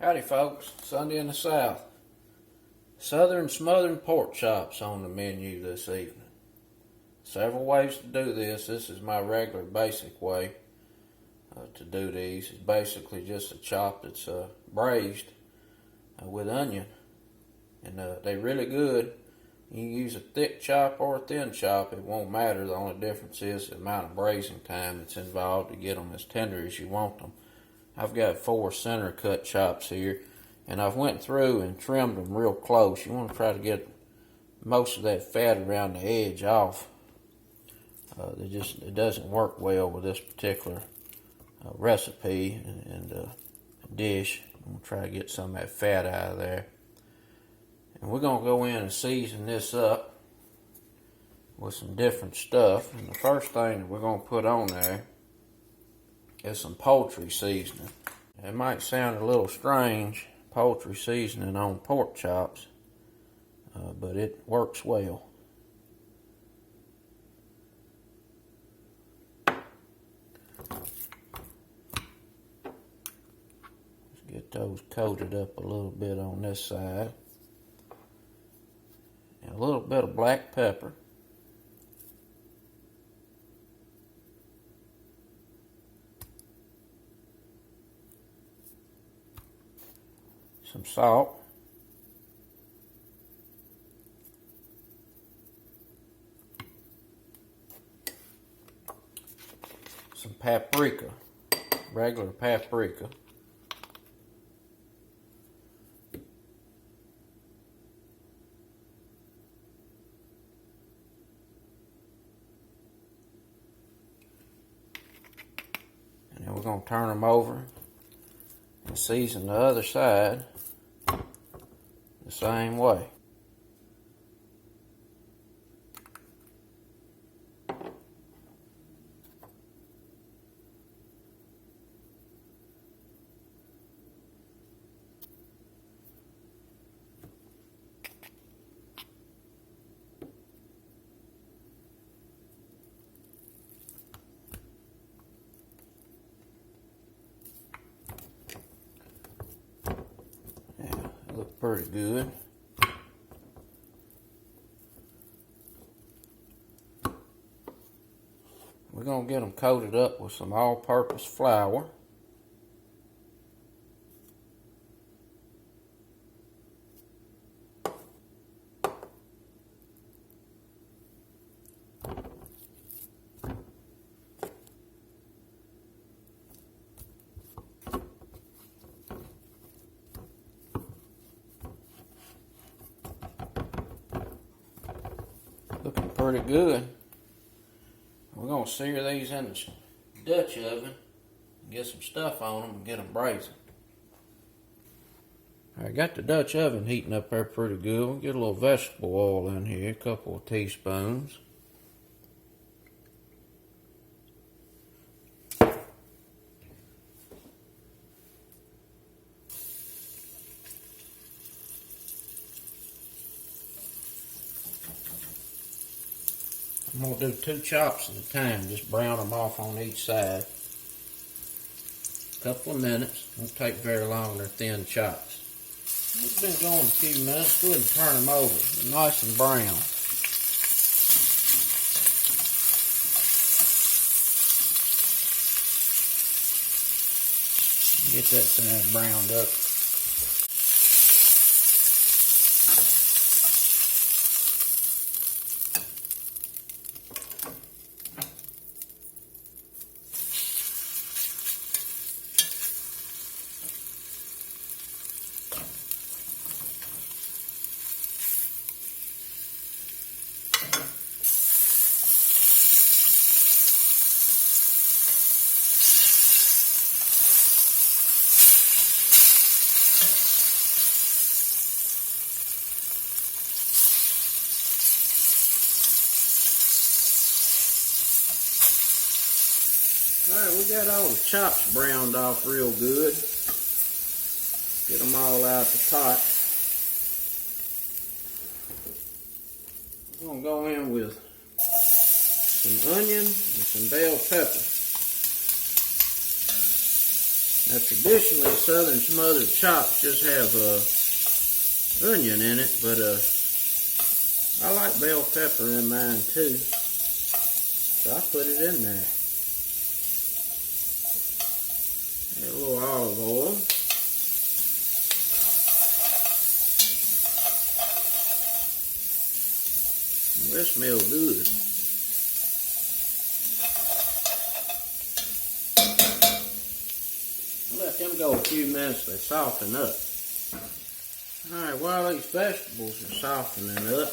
Howdy folks, Sunday in the South. Southern smothered pork chops on the menu this evening. Several ways to do this. This is my regular basic way to do these. It's basically just a chop that's braised with onion. And they're really good. You can use a thick chop or a thin chop, it won't matter. The only difference is the amount of braising time that's involved to get them as tender as you want them. I've got 4 center cut chops here, and I've went through and trimmed them real close. You want to try to get most of that fat around the edge off. It doesn't work well with this particular recipe and dish. I'm going to try to get some of that fat out of there. And we're going to go in and season this up with some different stuff. And the first thing that we're going to put on there is some poultry seasoning. It might sound a little strange, poultry seasoning on pork chops, but it works well. Let's get those coated up a little bit on this side. And a little bit of black pepper. Some salt. Some paprika, regular paprika. And then we're going to turn them over and season the other side the same way. Look pretty good. We're going to get them coated up with some all-purpose flour. Looking pretty good. We're going to sear these in the Dutch oven, get some stuff on them and get them braising. I got the Dutch oven heating up there pretty good. We'll get a little vegetable oil in here, a couple of teaspoons. I'm going to do 2 chops at a time, just brown them off on each side. A couple of minutes, won't take very long, they're thin chops. It's been going a few minutes, go ahead and turn them over, they're nice and brown. Get that side browned up. Alright, we got all the chops browned off real good. Get them all out the pot. We're going to go in with some onion and some bell pepper. Now traditionally, southern smothered chops just have onion in it, but I like bell pepper in mine too, so I put it in there. Add a little olive oil. That smells good. Let them go a few minutes, they soften up. Alright, while these vegetables are softening up,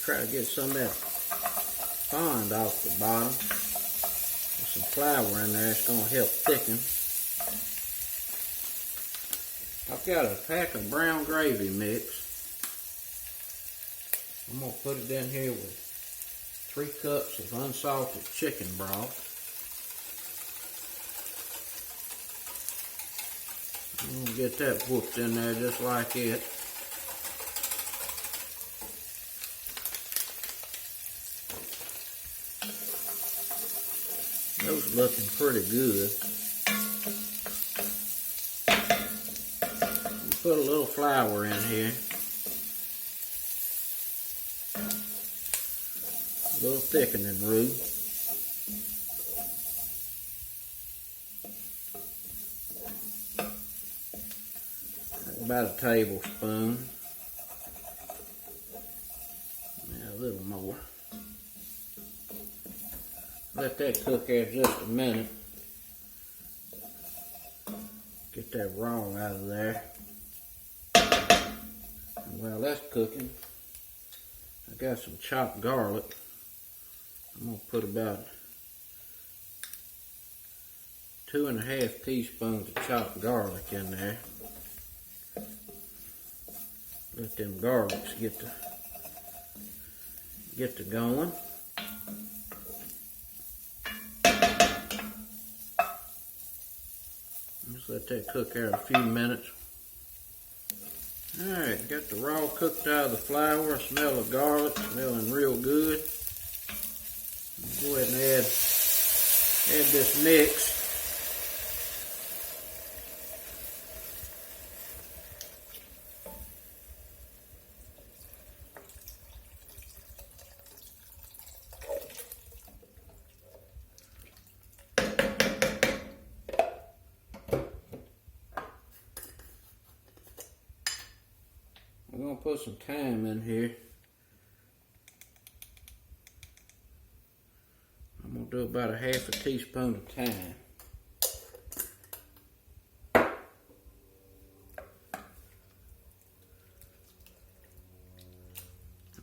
try to get some of that fond off the bottom. There's some flour in there, it's going to help thicken. I've got a pack of brown gravy mix. I'm going to put it in here with 3 cups of unsalted chicken broth. I'm going to get that whooped in there just like it. Those are looking pretty good. Put a little flour in here. A little thickening roux. About a tablespoon. Yeah, a little more. Let that cook there just a minute. Get that raw out of there. And while that's cooking, I got some chopped garlic. I'm going to put about 2½ teaspoons of chopped garlic in there. Let them garlics get to going. Just let that cook there a few minutes. Alright, got the raw cooked out of the flour. Smell of garlic, smelling real good. Go ahead and add this mix. I'm going to put some thyme in here. I'm going to do about ½ teaspoon of thyme.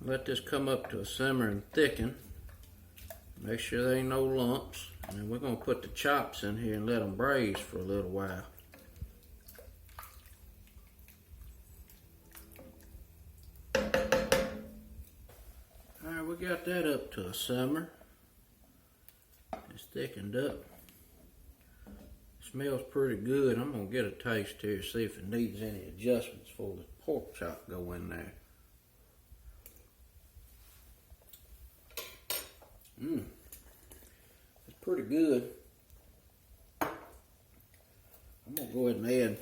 Let this come up to a simmer and thicken. Make sure there ain't no lumps. And then we're going to put the chops in here and let them braise for a little while. Alright, we got that up to a simmer. It's thickened up. Smells pretty good. I'm going to get a taste here, see if it needs any adjustments before the pork chop go in there. It's pretty good. I'm going to go ahead and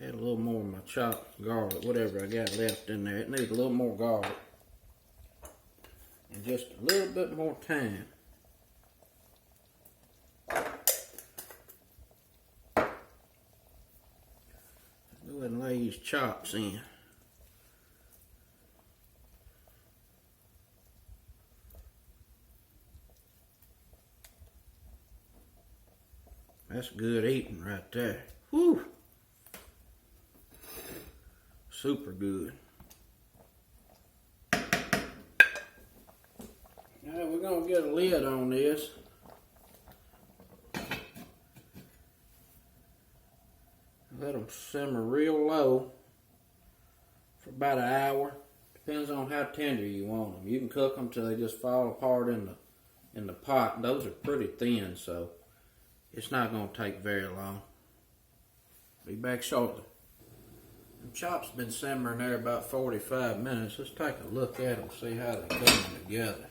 add a little more of my chopped garlic, whatever I got left in there. It needs a little more garlic. And just a little bit more thyme. Go ahead and lay these chops in. That's good eating right there. Whew. Super good. Now we're going to get a lid on this. Let them simmer real low for about an hour. Depends on how tender you want them. You can cook them till they just fall apart in the pot. Those are pretty thin, so it's not going to take very long. Be back shortly. The chops been simmering there about 45 minutes. Let's take a look at them, see how they're coming together.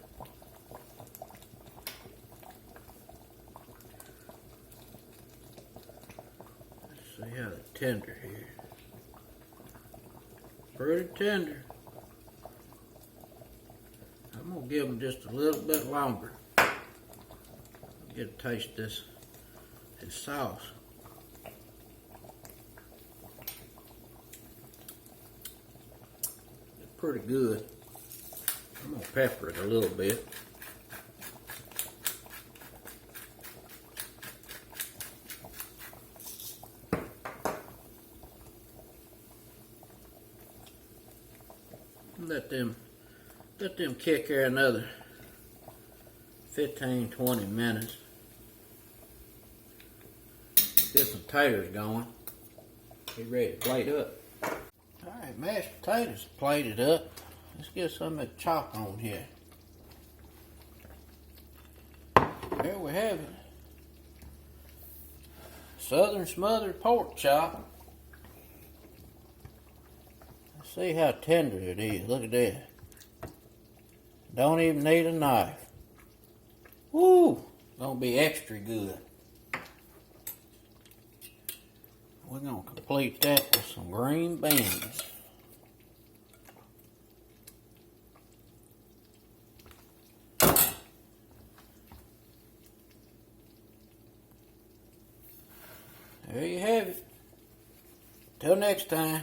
See how the tender here. Pretty tender. I'm gonna give them just a little bit longer. Get a taste of this sauce. It's pretty good. I'm gonna pepper it a little bit. Let them kick here another 15-20 minutes. Get some taters going. Get ready to plate up. Alright, mashed potatoes plated up. Let's get some of that chop on here. There we have it. Southern smothered pork chop. Let's see how tender it is. Look at that. Don't even need a knife. Woo! Gonna be extra good. We're gonna complete that with some green beans. There you have it. Till next time.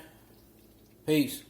Peace.